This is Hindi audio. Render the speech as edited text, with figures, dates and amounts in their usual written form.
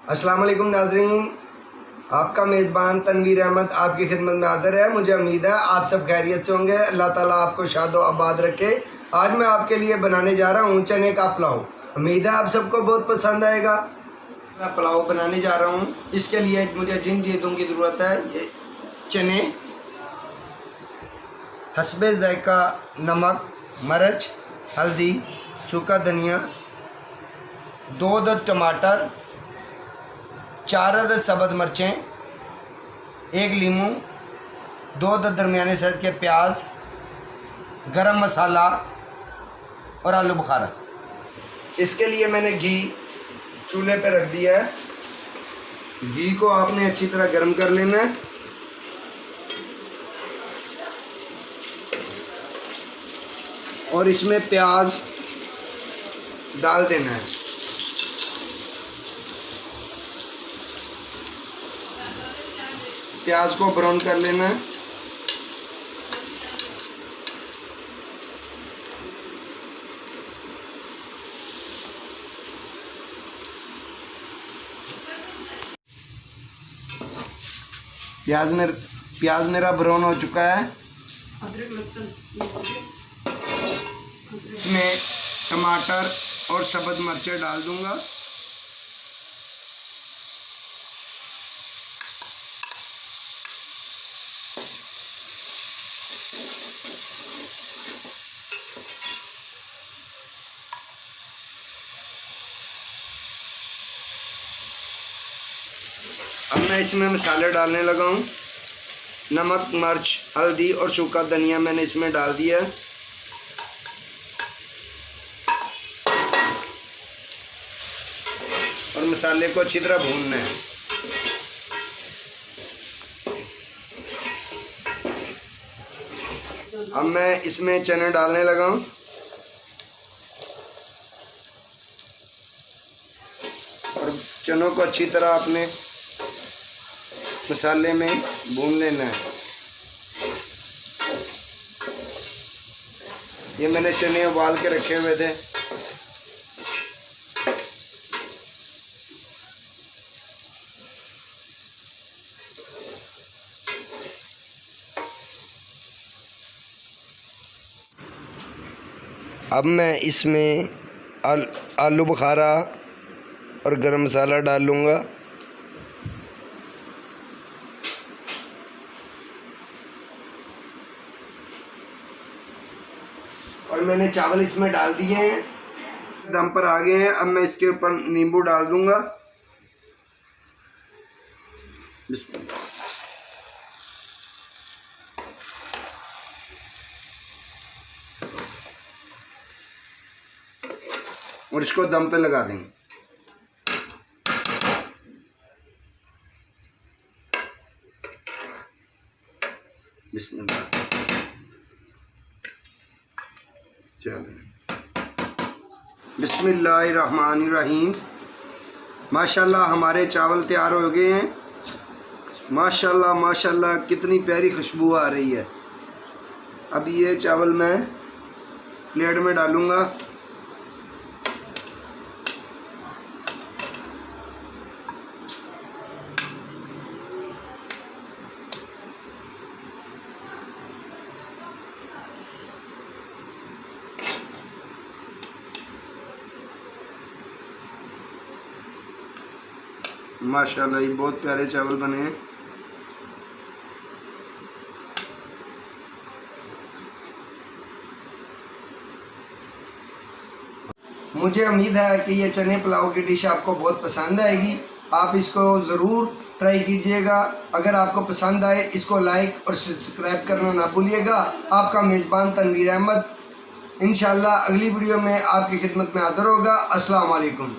अस्सलाम वालेकुम नाज़रीन, आपका मेज़बान तनवीर अहमद आपकी खिदमत में हाज़िर है। मुझे उम्मीद है आप सब खैरियत से होंगे। अल्लाह ताला आपको शादो आबाद रखे। आज मैं आपके लिए बनाने जा रहा हूँ चने का पुलाव। उम्मीद है आप सबको बहुत पसंद आएगा। मैं पुलाव बनाने जा रहा हूँ। इसके लिए मुझे जिन चीज़ों की ज़रूरत है, ये चने, हस्बे ज़ायका नमक, मिर्च, हल्दी, सूखा धनिया, 2 अदद टमाटर, 4 अदद सब्ज़ मिर्चें, 1 लीमू, 2 अदद दरमियाने साइज़ के प्याज, गरम मसाला और आलू बुखारा। इसके लिए मैंने घी चूल्हे पे रख दिया है। घी को आपने अच्छी तरह गर्म कर लेना है। और इसमें प्याज डाल देना है। प्याज को ब्राउन कर लेना है। प्याज मेरा ब्राउन हो चुका है। इसमें टमाटर और सब्ज़ मिर्चें डाल दूंगा। अब मैं इसमें मसाले डालने लगा हूँ। नमक, मिर्च, हल्दी और सूखा धनिया मैंने इसमें डाल दिया है। और मसाले को अच्छी तरह भूनना है। अब मैं इसमें चने डालने लगा हूँ। और चनों को अच्छी तरह अपने मसाले में भून लेना है। ये मैंने चने उबाल के रखे हुए थे। अब मैं इसमें आलू बुखारा और गरम मसाला डाल लूँगा। और मैंने चावल इसमें डाल दिए हैं, दम पर आ गए हैं। अब मैं इसके ऊपर नींबू डाल दूंगा। और इसको दम पे लगा देंगे। बिस्मिल्लाह। बिस्मिल्लाहिर्रहमानिर्रहीम। माशाल्लाह हमारे चावल तैयार हो गए हैं। माशाल्लाह माशाल्लाह कितनी प्यारी खुशबू आ रही है। अब ये चावल मैं प्लेट में डालूँगा। माशाल्लाह ये बहुत प्यारे चावल बने हैं। मुझे उम्मीद है कि ये चने पुलाव की डिश आपको बहुत पसंद आएगी। आप इसको ज़रूर ट्राई कीजिएगा। अगर आपको पसंद आए इसको लाइक और सब्सक्राइब करना ना भूलिएगा। आपका मेज़बान तनवीर अहमद इंशाल्लाह अगली वीडियो में आपकी खिदमत में हाज़िर होगा। अस्सलाम वालेकुम।